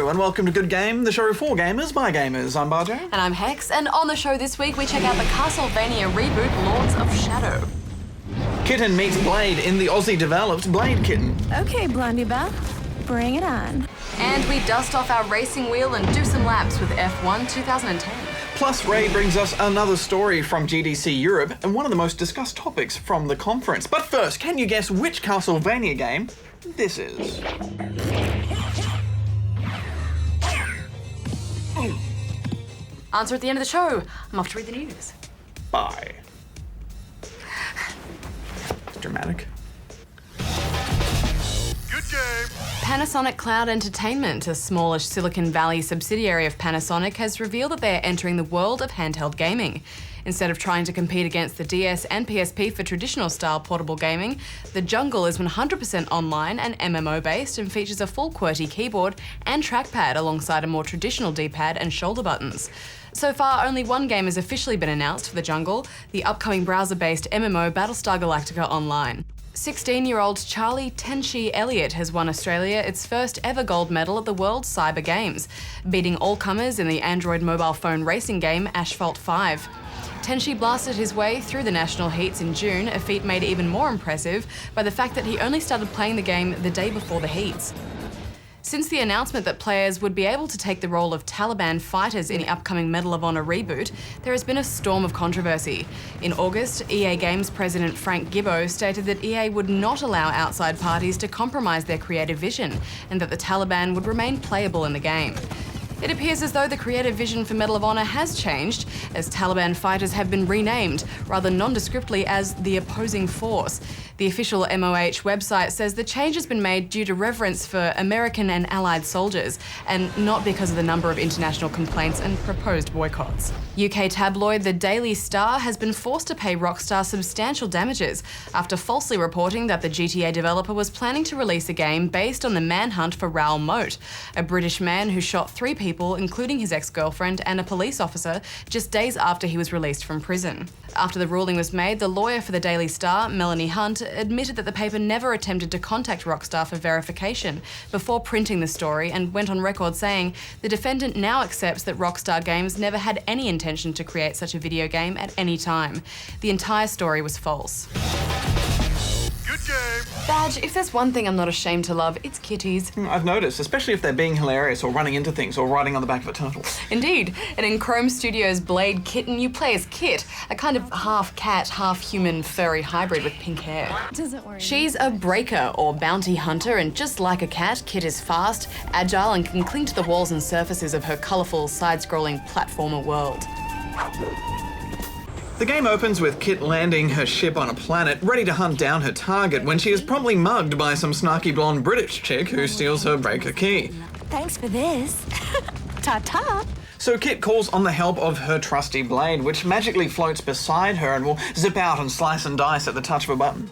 Hello and welcome to Good Game, the show for gamers by gamers. I'm Barjo. And I'm Hex, and on the show this week we check out the Castlevania reboot, Lords of Shadow. Kitten meets Blade in the Aussie-developed Blade Kitten. Okay, Blondie Belle, bring it on. And we dust off our racing wheel and do some laps with F1 2010. Plus, Ray brings us another story from GDC Europe and one of the most discussed topics from the conference. But first, can you guess which Castlevania game this is? Answer at the end of the show. I'm off to read the news. Bye. It's dramatic. Good game. Panasonic Cloud Entertainment, a smallish Silicon Valley subsidiary of Panasonic, has revealed that they are entering the world of handheld gaming. Instead of trying to compete against the DS and PSP for traditional style portable gaming, the Jungle is 100% online and MMO based and features a full QWERTY keyboard and trackpad alongside a more traditional D-pad and shoulder buttons. So far, only one game has officially been announced for the Jungle, the upcoming browser-based MMO Battlestar Galactica Online. 16-year-old Charlie Tenshi Elliott has won Australia its first ever gold medal at the World Cyber Games, beating all comers in the Android mobile phone racing game Asphalt 5. Tenshi blasted his way through the national heats in June, a feat made even more impressive by the fact that he only started playing the game the day before the heats. Since the announcement that players would be able to take the role of Taliban fighters in the upcoming Medal of Honor reboot, there has been a storm of controversy. In August, EA Games president Frank Gibbo stated that EA would not allow outside parties to compromise their creative vision, and that the Taliban would remain playable in the game. It appears as though the creative vision for Medal of Honor has changed, as Taliban fighters have been renamed, rather nondescriptly, as the opposing force. The official MOH website says the change has been made due to reverence for American and Allied soldiers, and not because of the number of international complaints and proposed boycotts. UK tabloid The Daily Star has been forced to pay Rockstar substantial damages after falsely reporting that the GTA developer was planning to release a game based on the manhunt for Raoul Moat, a British man who shot 3 people, including his ex-girlfriend and a police officer, just days after he was released from prison. After the ruling was made, the lawyer for The Daily Star, Melanie Hunt, admitted that the paper never attempted to contact Rockstar for verification before printing the story, and went on record saying the defendant now accepts that Rockstar Games never had any intention to create such a video game at any time. The entire story was false. Good game. Badge, if there's one thing I'm not ashamed to love, it's kitties. I've noticed, especially if they're being hilarious or running into things or riding on the back of a turtle. Indeed, and in Chrome Studios' Blade Kitten, you play as Kit, a kind of half-cat, half-human furry hybrid with pink hair. Doesn't worry. She's a breaker or bounty hunter, and just like a cat, Kit is fast, agile, and can cling to the walls and surfaces of her colourful, side-scrolling platformer world. The game opens with Kit landing her ship on a planet, ready to hunt down her target, when she is promptly mugged by some snarky blonde British chick who steals her breaker key. Thanks for this. Ta-ta. So Kit calls on the help of her trusty blade, which magically floats beside her and will zip out and slice and dice at the touch of a button.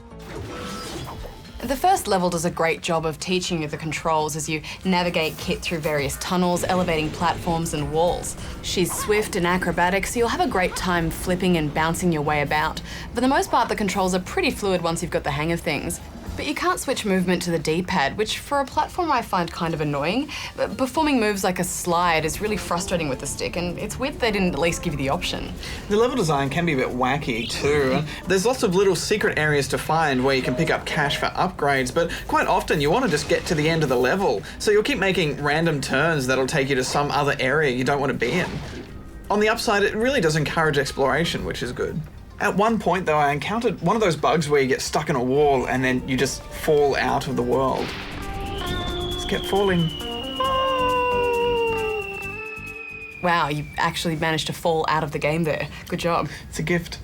The first level does a great job of teaching you the controls as you navigate Kit through various tunnels, elevating platforms and walls. She's swift and acrobatic, so you'll have a great time flipping and bouncing your way about. For the most part, the controls are pretty fluid once you've got the hang of things. But you can't switch movement to the D-pad, which for a platform I find kind of annoying. But performing moves like a slide is really frustrating with the stick, and it's weird they didn't at least give you the option. The level design can be a bit wacky too. There's lots of little secret areas to find where you can pick up cash for upgrades, but quite often you want to just get to the end of the level, so you'll keep making random turns that'll take you to some other area you don't want to be in. On the upside, it really does encourage exploration, which is good. At one point, though, I encountered one of those bugs where you get stuck in a wall and then you just fall out of the world. Just kept falling. Wow, you actually managed to fall out of the game there. Good job. It's a gift.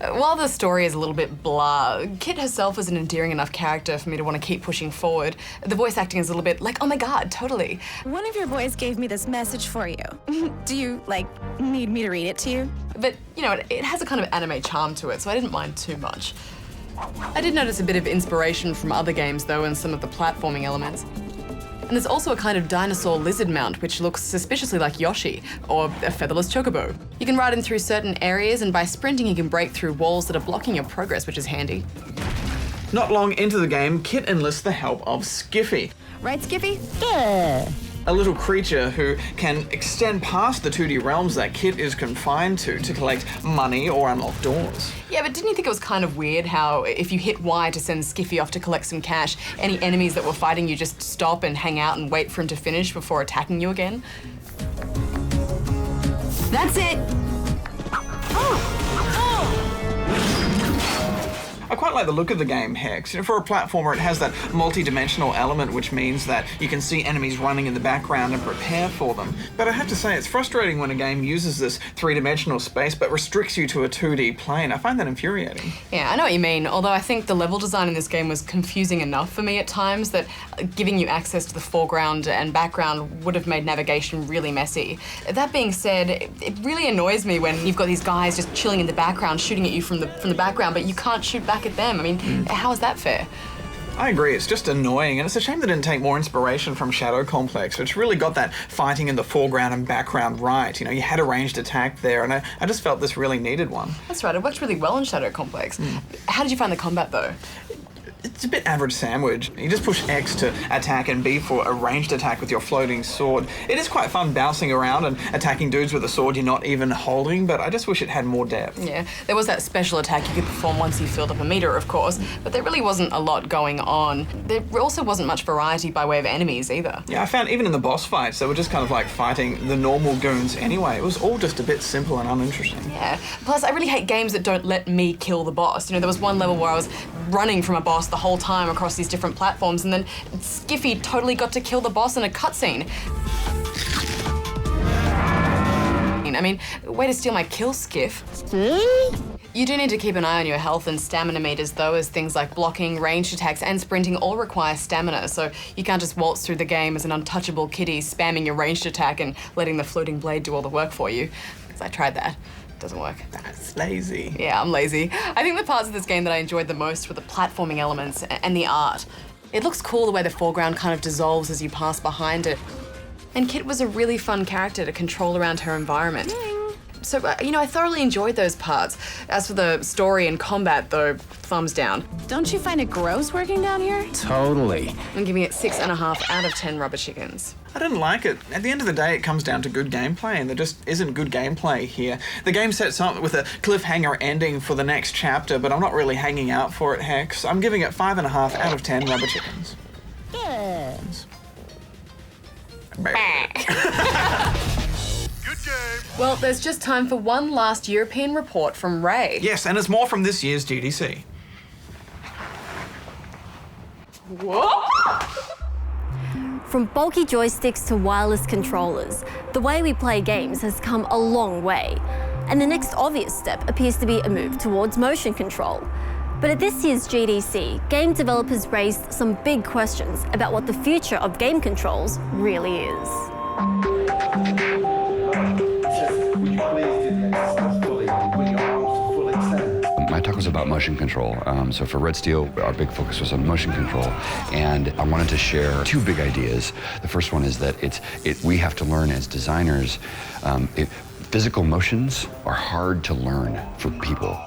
While the story is a little bit blah, Kit herself is an endearing enough character for me to want to keep pushing forward. The voice acting is a little bit like, oh my god, totally. One of your boys gave me this message for you. Do you, need me to read it to you? But, you know, it has a kind of anime charm to it, so I didn't mind too much. I did notice a bit of inspiration from other games, though, in some of the platforming elements. And there's also a kind of dinosaur lizard mount which looks suspiciously like Yoshi, or a featherless chocobo. You can ride him through certain areas, and by sprinting you can break through walls that are blocking your progress, which is handy. Not long into the game, Kit enlists the help of Skiffy. Right, Skiffy? Yeah. a little creature who can extend past the 2D realms that Kit is confined to collect money or unlock doors. Yeah, but didn't you think it was kind of weird how if you hit Y to send Skiffy off to collect some cash, any enemies that were fighting you just stop and hang out and wait for him to finish before attacking you again? That's it. I quite like the look of the game, Hex. You know, for a platformer, it has that multi-dimensional element, which means that you can see enemies running in the background and prepare for them. But I have to say, it's frustrating when a game uses this three-dimensional space but restricts you to a 2D plane. I find that infuriating. Yeah, I know what you mean, although I think the level design in this game was confusing enough for me at times that giving you access to the foreground and background would have made navigation really messy. That being said, it really annoys me when you've got these guys just chilling in the background, shooting at you from the background, but you can't shoot back at them. I mean, how is that fair? I agree, it's just annoying, and it's a shame they didn't take more inspiration from Shadow Complex, which really got that fighting in the foreground and background right. You know, you had a ranged attack there, and I just felt this really needed one. That's right, it worked really well in Shadow Complex. How did you find the combat, though? It's a bit average sandwich. You just push X to attack and B for a ranged attack with your floating sword. It is quite fun bouncing around and attacking dudes with a sword you're not even holding, but I just wish it had more depth. Yeah, there was that special attack you could perform once you filled up a meter, of course, but there really wasn't a lot going on. There also wasn't much variety by way of enemies either. Yeah, I found even in the boss fights, they were just kind of like fighting the normal goons anyway. It was all just a bit simple and uninteresting. Yeah, plus I really hate games that don't let me kill the boss. You know, there was one level where I was running from a boss the whole time across these different platforms, and then Skiffy totally got to kill the boss in a cutscene. I mean, way to steal my kill, Skiff. You do need to keep an eye on your health and stamina meters, though, as things like blocking, ranged attacks, and sprinting all require stamina, so you can't just waltz through the game as an untouchable kitty, spamming your ranged attack and letting the floating blade do all the work for you. Because I tried that. Doesn't work. That's lazy. Yeah, I'm lazy. I think the parts of this game that I enjoyed the most were the platforming elements and the art. It looks cool the way the foreground kind of dissolves as you pass behind it. And Kit was a really fun character to control around her environment. So, you know, I thoroughly enjoyed those parts. As for the story and combat, though, thumbs down. Don't you find it gross working down here? Totally. I'm giving it 6.5 out of 10 rubber chickens. I didn't like it. At the end of the day, it comes down to good gameplay, and there just isn't good gameplay here. The game sets up with a cliffhanger ending for the next chapter, but I'm not really hanging out for it, Hex. I'm giving it 5.5 out of 10 rubber chickens. Good game. Well, there's just time for one last European report from Ray. Yes, and it's more from this year's GDC. From bulky joysticks to wireless controllers, the way we play games has come a long way. And the next obvious step appears to be a move towards motion control. But at this year's GDC, game developers raised some big questions about what the future of game controls really is. My talk was about motion control. So for Red Steel, our big focus was on motion control. And I wanted to share two big ideas. The first one is that we have to learn as designers, physical motions are hard to learn for people.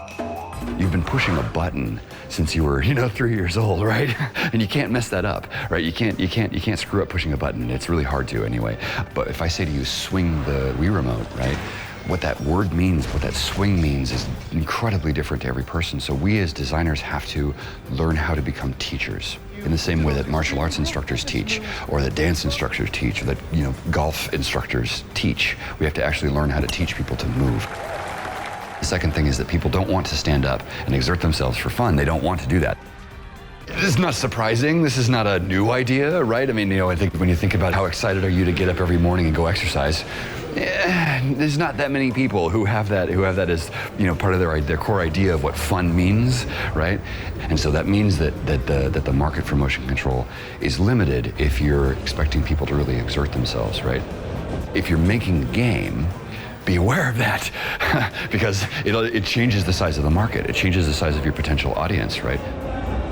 You've been pushing a button since you were, 3 years old, right? And you can't mess that up, right? You can't screw up pushing a button. It's really hard to anyway. But if I say to you, swing the Wii remote, right? What that word means, what that swing means is incredibly different to every person. So we as designers have to learn how to become teachers in the same way that martial arts instructors teach, or that dance instructors teach, or that, golf instructors teach. We have to actually learn how to teach people to move. The second thing is that people don't want to stand up and exert themselves for fun. They don't want to do that. This is not surprising. This is not a new idea, right? I mean, I think when you think about how excited are you to get up every morning and go exercise, there's not that many people who have that as, part of their core idea of what fun means, right? And so that means that the market for motion control is limited if you're expecting people to really exert themselves, right? If you're making a game, be aware of that because it changes the size of the market. It changes the size of your potential audience, right?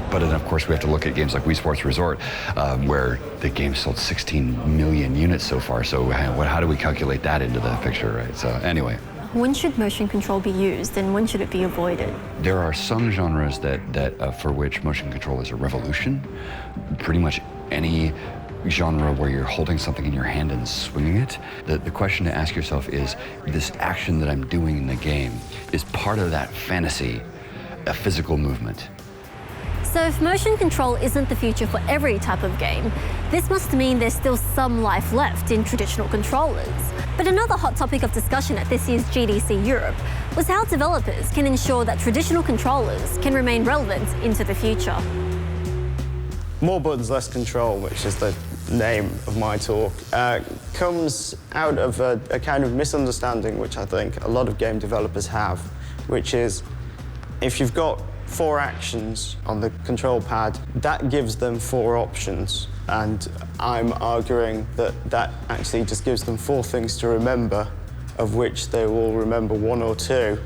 But then, of course, we have to look at games like Wii Sports Resort, where the game sold 16 million units so far. So how do we calculate that into the picture, right? So anyway. When should motion control be used and when should it be avoided? There are some genres that for which motion control is a revolution. Pretty much any genre where you're holding something in your hand and swinging it. The question to ask yourself is, this action that I'm doing in the game, is part of that fantasy a physical movement? So if motion control isn't the future for every type of game, this must mean there's still some life left in traditional controllers. But another hot topic of discussion at this year's GDC Europe was how developers can ensure that traditional controllers can remain relevant into the future. More buttons, less control, which is the name of my talk, comes out of a kind of misunderstanding which I think a lot of game developers have, which is if you've got 4 actions on the control pad, that gives them 4 options. And I'm arguing that that actually just gives them 4 things to remember, of which they will remember 1 or 2.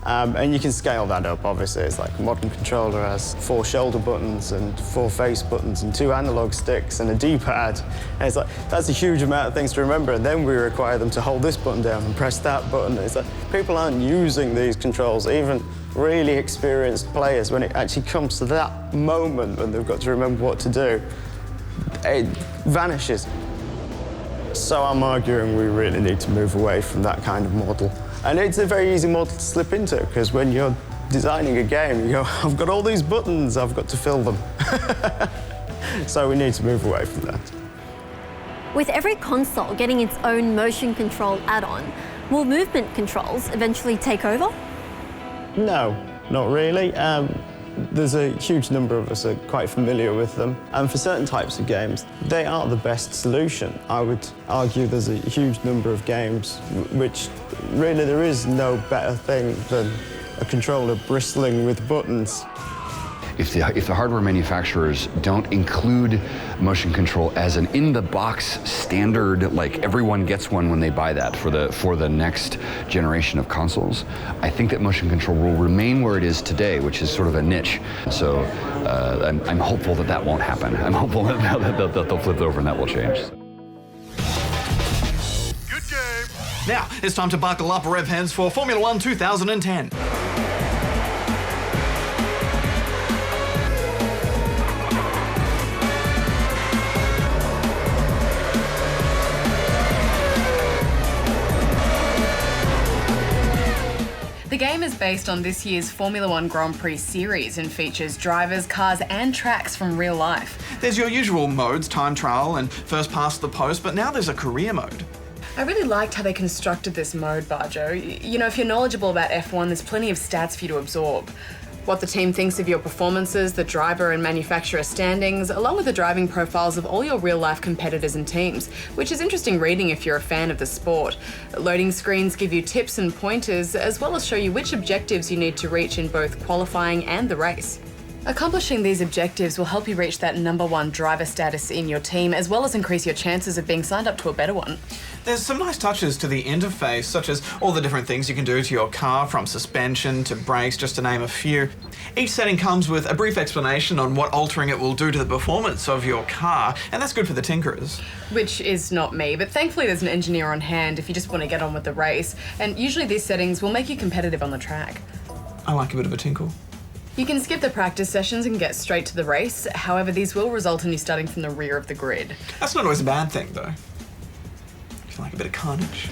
And you can scale that up, obviously. It's like a modern controller has 4 shoulder buttons and 4 face buttons and 2 analog sticks and a D-pad. And it's like, that's a huge amount of things to remember. And then we require them to hold this button down and press that button. It's like, people aren't using these controls, even really experienced players, when it actually comes to that moment when they've got to remember what to do, it vanishes. So I'm arguing we really need to move away from that kind of model. And it's a very easy model to slip into, because when you're designing a game, you go, I've got all these buttons, I've got to fill them. So we need to move away from that. With every console getting its own motion control add-on, will movement controls eventually take over? No, not really. There's a huge number of us are quite familiar with them. And for certain types of games, they are the best solution. I would argue there's a huge number of games which really there is no better thing than a controller bristling with buttons. If the hardware manufacturers don't include motion control as an in-the-box standard, like everyone gets one when they buy that for the next generation of consoles, I think that motion control will remain where it is today, which is sort of a niche. So I'm hopeful that that won't happen. I'm hopeful that they'll flip it over and that will change. Good game. Now, it's time to buckle up, rev hands, for Formula 1 2010. The game is based on this year's Formula 1 Grand Prix series and features drivers, cars and tracks from real life. There's your usual modes, time trial and first past the post, but now there's a career mode. I really liked how they constructed this mode, Barjo. You know, if you're knowledgeable about F1, there's plenty of stats for you to absorb. What the team thinks of your performances, the driver and manufacturer standings, along with the driving profiles of all your real-life competitors and teams, which is interesting reading if you're a fan of the sport. Loading screens give you tips and pointers, as well as show you which objectives you need to reach in both qualifying and the race. Accomplishing these objectives will help you reach that #1 driver status in your team, as well as increase your chances of being signed up to a better one. There's some nice touches to the interface, such as all the different things you can do to your car, from suspension to brakes, just to name a few. Each setting comes with a brief explanation on what altering it will do to the performance of your car, and that's good for the tinkerers. Which is not me, but thankfully there's an engineer on hand if you just want to get on with the race, and usually these settings will make you competitive on the track. I like a bit of a tinkle. You can skip the practice sessions and get straight to the race, however these will result in you starting from the rear of the grid. That's not always a bad thing, though. If you like a bit of carnage.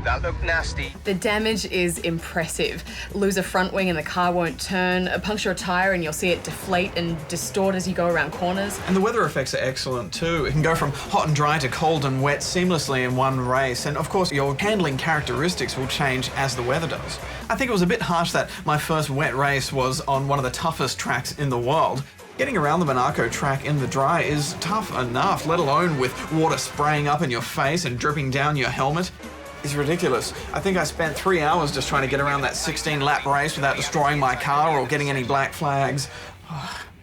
That looked nasty. The damage is impressive. Lose a front wing and the car won't turn, puncture a tyre and you'll see it deflate and distort as you go around corners. And the weather effects are excellent too. It can go from hot and dry to cold and wet seamlessly in one race, and of course your handling characteristics will change as the weather does. I think it was a bit harsh that my first wet race was on one of the toughest tracks in the world. Getting around the Monaco track in the dry is tough enough, let alone with water spraying up in your face and dripping down your helmet. It's ridiculous. I think I spent 3 hours just trying to get around that 16-lap race without destroying my car or getting any black flags.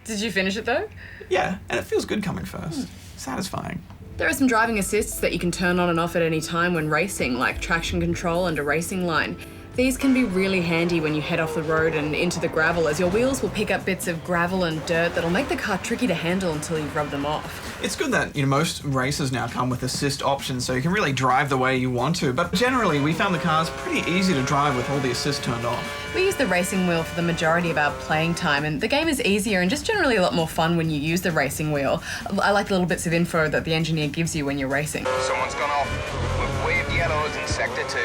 Did you finish it though? Yeah, and it feels good coming first. Satisfying. There are some driving assists that you can turn on and off at any time when racing, like traction control and a racing line. These can be really handy when you head off the road and into the gravel, as your wheels will pick up bits of gravel and dirt that'll make the car tricky to handle until you've rubbed them off. It's good that, most races now come with assist options, so you can really drive the way you want to, but generally we found the cars pretty easy to drive with all the assist turned off. We use the racing wheel for the majority of our playing time, and the game is easier and just generally a lot more fun when you use the racing wheel. I like the little bits of info that the engineer gives you when you're racing. Someone's gone off. We've waved yellows in Sector 2.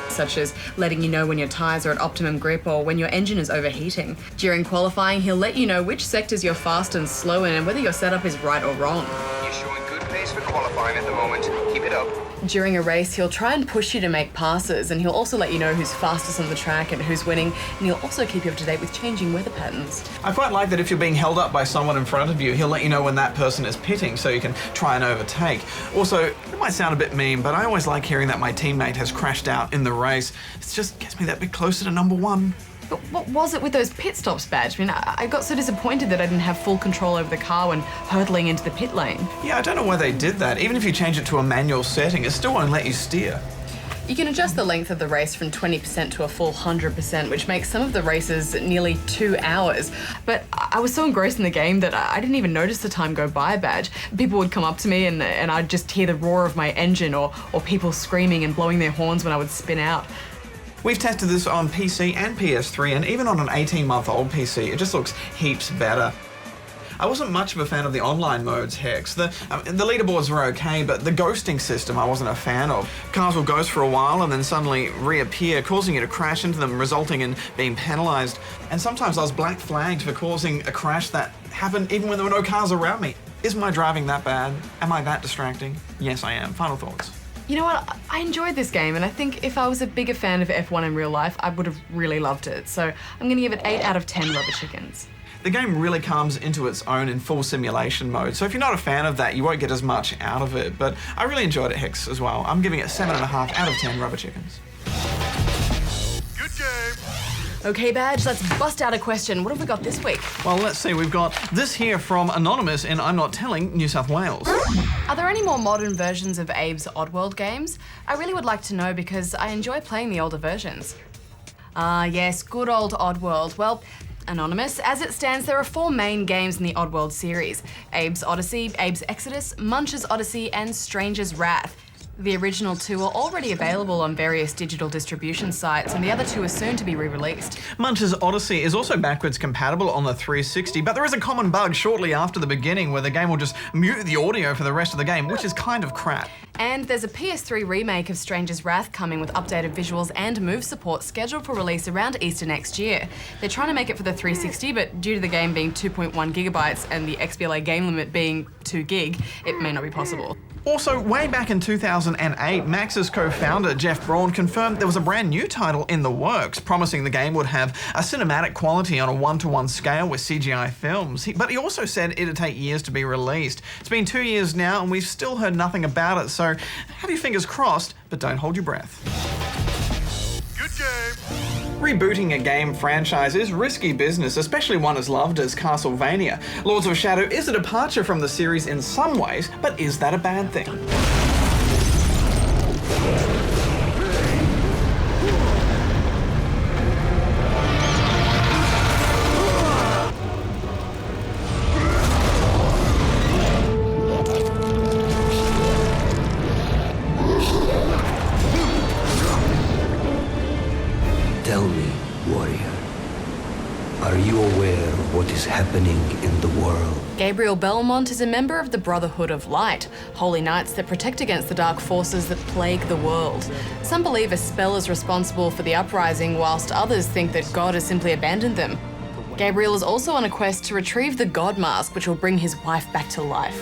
Such as letting you know when your tyres are at optimum grip or when your engine is overheating. During qualifying, he'll let you know which sectors you're fast and slow in and whether your setup is right or wrong. You're showing good pace for qualifying at the moment. Keep it up. During a race, he'll try and push you to make passes, and he'll also let you know who's fastest on the track and who's winning, and he'll also keep you up to date with changing weather patterns. I quite like that if you're being held up by someone in front of you, he'll let you know when that person is pitting so you can try and overtake. Also, it might sound a bit mean, but I always like hearing that my teammate has crashed out in the race. It just gets me that bit closer to number one. But what was it with those pit stops, Badge? I mean, I got so disappointed that I didn't have full control over the car when hurtling into the pit lane. Yeah, I don't know why they did that. Even if you change it to a manual setting, it still won't let you steer. You can adjust the length of the race from 20% to a full 100%, which makes some of the races nearly 2 hours. But I was so engrossed in the game that I didn't even notice the time go by, Badge. People would come up to me and I'd just hear the roar of my engine or people screaming and blowing their horns when I would spin out. We've tested this on PC and PS3, and even on an 18-month-old PC, it just looks heaps better. I wasn't much of a fan of the online modes, Hex. The leaderboards were okay, but the ghosting system I wasn't a fan of. Cars will ghost for a while and then suddenly reappear, causing you to crash into them, resulting in being penalised. And sometimes I was black flagged for causing a crash that happened even when there were no cars around me. Is my driving that bad? Am I that distracting? Yes, I am. Final thoughts. You know what? I enjoyed this game, and I think if I was a bigger fan of F1 in real life, I would have really loved it. So I'm going to give it 8 out of 10 rubber chickens. The game really comes into its own in full simulation mode, so if you're not a fan of that, you won't get as much out of it, but I really enjoyed it, Hex, as well. I'm giving it 7.5 out of 10 rubber chickens. Good game. Okay, Badge, let's bust out a question. What have we got this week? Well, let's see, we've got this here from Anonymous in I'm Not Telling, New South Wales. Are there any more modern versions of Abe's Oddworld games? I really would like to know because I enjoy playing the older versions. Ah, yes, good old Oddworld. Well, Anonymous, as it stands, there are 4 main games in the Oddworld series: Abe's Odyssey, Abe's Exodus, Munch's Odyssey, and Stranger's Wrath. The original 2 are already available on various digital distribution sites, and the other 2 are soon to be re-released. Munch's Odyssey is also backwards compatible on the 360, but there is a common bug shortly after the beginning where the game will just mute the audio for the rest of the game, which is kind of crap. And there's a PS3 remake of Stranger's Wrath coming with updated visuals and move support scheduled for release around Easter next year. They're trying to make it for the 360, but due to the game being 2.1 gigabytes and the XBLA game limit being 2 gig, it may not be possible. Also, way back in 2008, Max's co-founder Jeff Braun confirmed there was a brand new title in the works, promising the game would have a cinematic quality on a 1-to-1 scale with CGI films. But he also said it'd take years to be released. It's been 2 years now and we've still heard nothing about it, so have your fingers crossed, but don't hold your breath. Good game. Rebooting a game franchise is risky business, especially one as loved as Castlevania. Lords of Shadow is a departure from the series in some ways, but is that a bad thing? Tell me, warrior, are you aware of what is happening in the world? Gabriel Belmont is a member of the Brotherhood of Light, holy knights that protect against the dark forces that plague the world. Some believe a spell is responsible for the uprising, whilst others think that God has simply abandoned them. Gabriel is also on a quest to retrieve the God Mask, which will bring his wife back to life.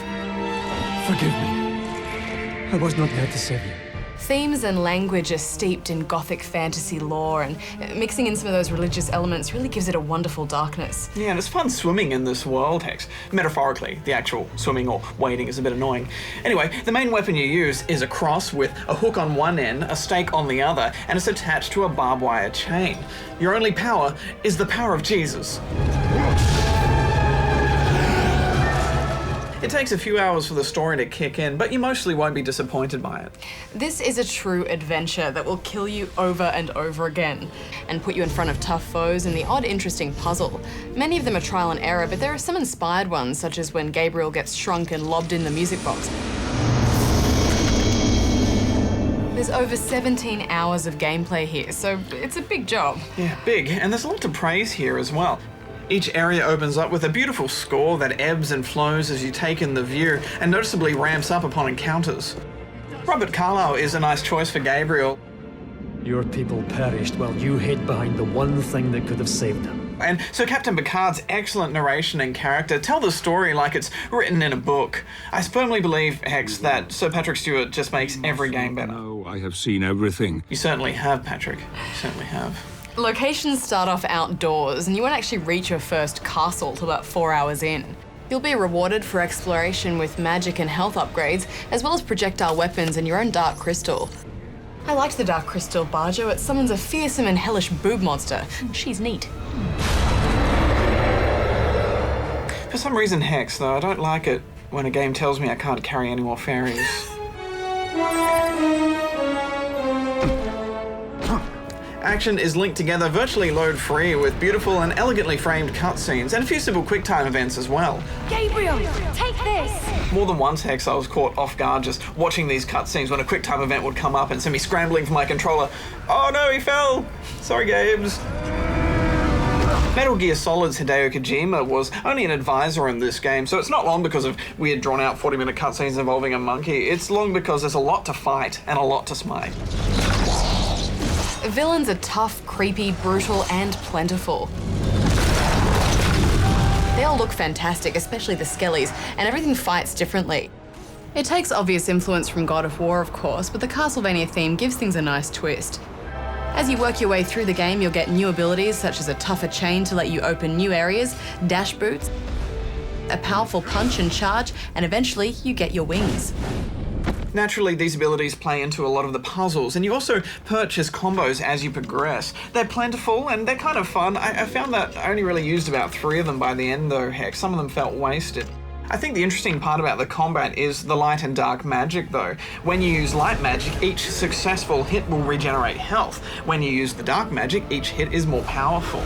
Forgive me. I was not there to save you. Themes and language are steeped in gothic fantasy lore, and mixing in some of those religious elements really gives it a wonderful darkness. Yeah, and it's fun swimming in this world, Hex. Metaphorically, the actual swimming or wading is a bit annoying. Anyway, the main weapon you use is a cross with a hook on one end, a stake on the other, and it's attached to a barbed wire chain. Your only power is the power of Jesus. It takes a few hours for the story to kick in, but you mostly won't be disappointed by it. This is a true adventure that will kill you over and over again and put you in front of tough foes and the odd interesting puzzle. Many of them are trial and error, but there are some inspired ones, such as when Gabriel gets shrunk and lobbed in the music box. There's over 17 hours of gameplay here, so it's a big job. Yeah, big, and there's a lot to praise here as well. Each area opens up with a beautiful score that ebbs and flows as you take in the view and noticeably ramps up upon encounters. Robert Carlyle is a nice choice for Gabriel. Your people perished while you hid behind the one thing that could have saved them. And so Captain Picard's excellent narration and character tell the story like it's written in a book. I firmly believe, Hex, that Sir Patrick Stewart just makes every game better. No, I have seen everything. You certainly have, Patrick. You certainly have. Locations start off outdoors, and you won't actually reach your first castle till about 4 hours in. You'll be rewarded for exploration with magic and health upgrades, as well as projectile weapons and your own dark crystal. I liked the dark crystal, Barjo. It summons a fearsome and hellish boob monster. She's neat. For some reason, Hex, though, I don't like it when a game tells me I can't carry any more fairies. Action is linked together virtually load-free with beautiful and elegantly framed cutscenes and a few simple QuickTime events as well. Gabriel, take this! More than once, Hex, I was caught off guard just watching these cutscenes when a QuickTime event would come up and send me scrambling for my controller. Oh no, he fell! Sorry, Gabes. Metal Gear Solid's Hideo Kojima was only an advisor in this game, so it's not long because of weird drawn-out 40-minute cutscenes involving a monkey. It's long because there's a lot to fight and a lot to smite. Villains are tough, creepy, brutal, and plentiful. They all look fantastic, especially the skellies, and everything fights differently. It takes obvious influence from God of War, of course, but the Castlevania theme gives things a nice twist. As you work your way through the game, you'll get new abilities such as a tougher chain to let you open new areas, dash boots, a powerful punch and charge, and eventually you get your wings. Naturally, these abilities play into a lot of the puzzles, and you also purchase combos as you progress. They're plentiful and they're kind of fun. I found that I only really used about 3 of them by the end though, heck. Some of them felt wasted. I think the interesting part about the combat is the light and dark magic though. When you use light magic, each successful hit will regenerate health. When you use the dark magic, each hit is more powerful.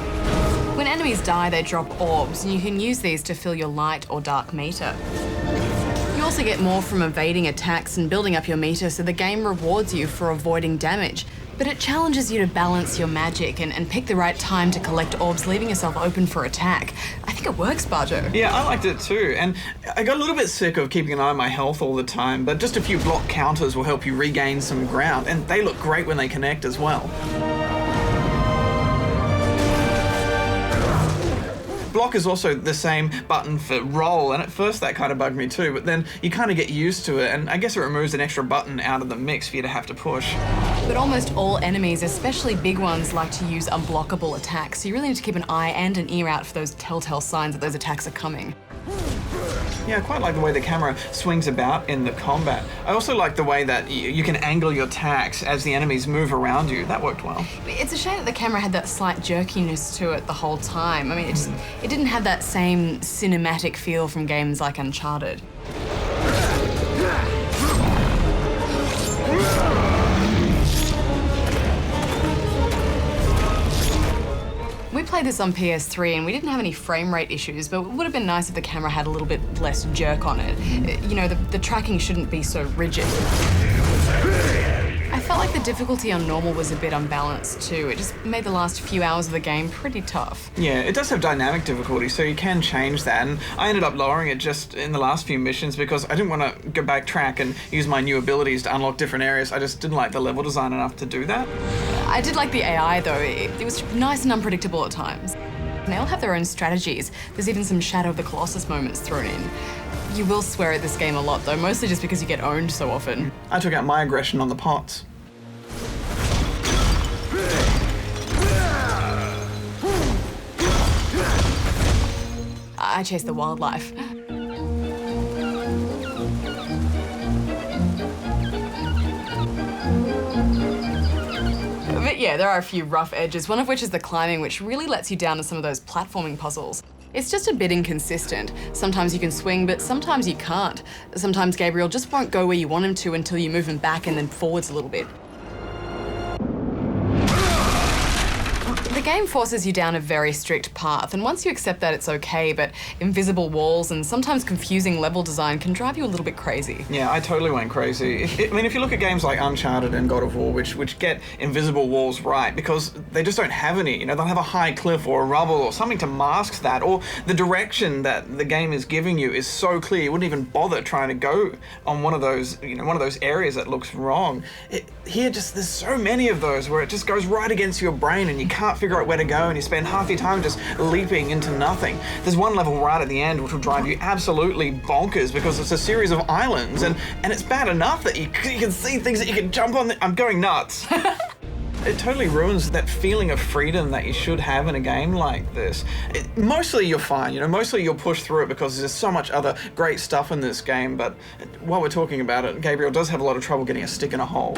When enemies die, they drop orbs, and you can use these to fill your light or dark meter. You also get more from evading attacks and building up your meter, so the game rewards you for avoiding damage. But it challenges you to balance your magic and pick the right time to collect orbs, leaving yourself open for attack. I think it works, Barjo. Yeah, I liked it too, and I got a little bit sick of keeping an eye on my health all the time, but just a few block counters will help you regain some ground, and they look great when they connect as well. Block is also the same button for roll, and at first that kind of bugged me too, but then you kind of get used to it, and I guess it removes an extra button out of the mix for you to have to push. But almost all enemies, especially big ones, like to use unblockable attacks, so you really need to keep an eye and an ear out for those telltale signs that those attacks are coming. Yeah, I quite like the way the camera swings about in the combat. I also like the way that you can angle your attacks as the enemies move around you. That worked well. It's a shame that the camera had that slight jerkiness to it the whole time. I mean, it didn't have that same cinematic feel from games like Uncharted. We played this on PS3 and we didn't have any frame rate issues, but it would have been nice if the camera had a little bit less jerk on it. You know, the tracking shouldn't be so rigid. I felt like the difficulty on normal was a bit unbalanced too. It just made the last few hours of the game pretty tough. Yeah, it does have dynamic difficulty, so you can change that, and I ended up lowering it just in the last few missions because I didn't want to go backtrack and use my new abilities to unlock different areas. I just didn't like the level design enough to do that. I did like the AI though. It was nice and unpredictable at times. They all have their own strategies. There's even some Shadow of the Colossus moments thrown in. You will swear at this game a lot though, mostly just because you get owned so often. I took out my aggression on the pots. I chase the wildlife. But yeah, there are a few rough edges, one of which is the climbing, which really lets you down to some of those platforming puzzles. It's just a bit inconsistent. Sometimes you can swing, but sometimes you can't. Sometimes Gabriel just won't go where you want him to until you move him back and then forwards a little bit. The game forces you down a very strict path, and once you accept that, it's okay, but invisible walls and sometimes confusing level design can drive you a little bit crazy. Yeah, I totally went crazy. If you look at games like Uncharted and God of War, which get invisible walls right, because they just don't have any. You know, they'll have a high cliff or a rubble or something to mask that, or the direction that the game is giving you is so clear you wouldn't even bother trying to go on one of those areas that looks wrong. Here, there's so many of those where it just goes right against your brain and you can't figure out where to go, and you spend half your time just leaping into nothing. There's one level right at the end which will drive you absolutely bonkers because it's a series of islands, and it's bad enough that you can see things that you can jump on. I'm going nuts. It totally ruins that feeling of freedom that you should have in a game like this. Mostly you're fine, mostly you'll push through it because there's so much other great stuff in this game, but while we're talking about it, Gabriel does have a lot of trouble getting a stick in a hole.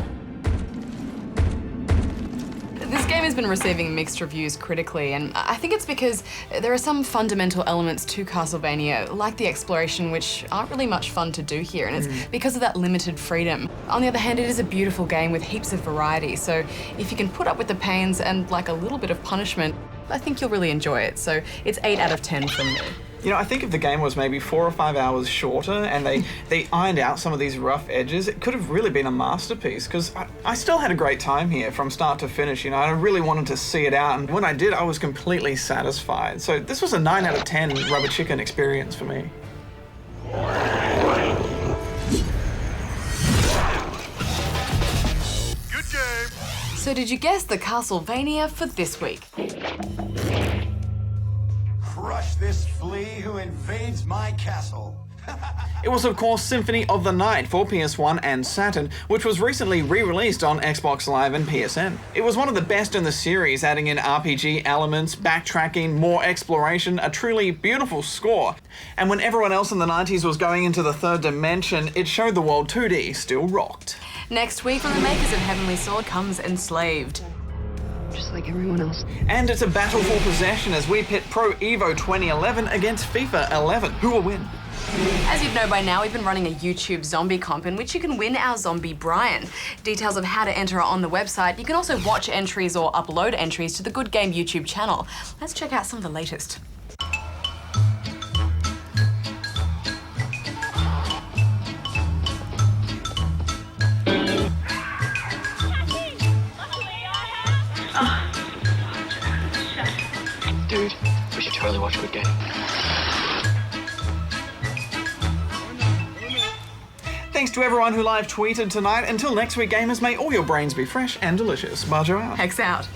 This game has been receiving mixed reviews critically, and I think it's because there are some fundamental elements to Castlevania, like the exploration, which aren't really much fun to do here, and it's because of that limited freedom. On the other hand, it is a beautiful game with heaps of variety, so if you can put up with the pains and like a little bit of punishment, I think you'll really enjoy it. So it's 8 out of 10 from me. I think if the game was maybe 4 or 5 hours shorter and they ironed out some of these rough edges, it could have really been a masterpiece, because I still had a great time here from start to finish, and I really wanted to see it out, and when I did, I was completely satisfied. So this was a 9 out of 10 rubber chicken experience for me. Good game. So did you guess the Castlevania for this week? Crush this flea who invades my castle. It was, of course, Symphony of the Night for PS1 and Saturn, which was recently re-released on Xbox Live and PSN. It was one of the best in the series, adding in RPG elements, backtracking, more exploration, a truly beautiful score. And when everyone else in the 90s was going into the third dimension, it showed the world 2D still rocked. Next week, from the makers of Heavenly Sword comes Enslaved. Just like everyone else. And it's a battle for possession as we pit Pro Evo 2011 against FIFA 11. Who will win? As you'd know by now, we've been running a YouTube zombie comp in which you can win our zombie Brian. Details of how to enter are on the website. You can also watch entries or upload entries to the Good Game YouTube channel. Let's check out some of the latest. Dude, we should totally watch Good Game. Thanks to everyone who live tweeted tonight. Until next week, gamers, may all your brains be fresh and delicious. Barjo out. Hex out.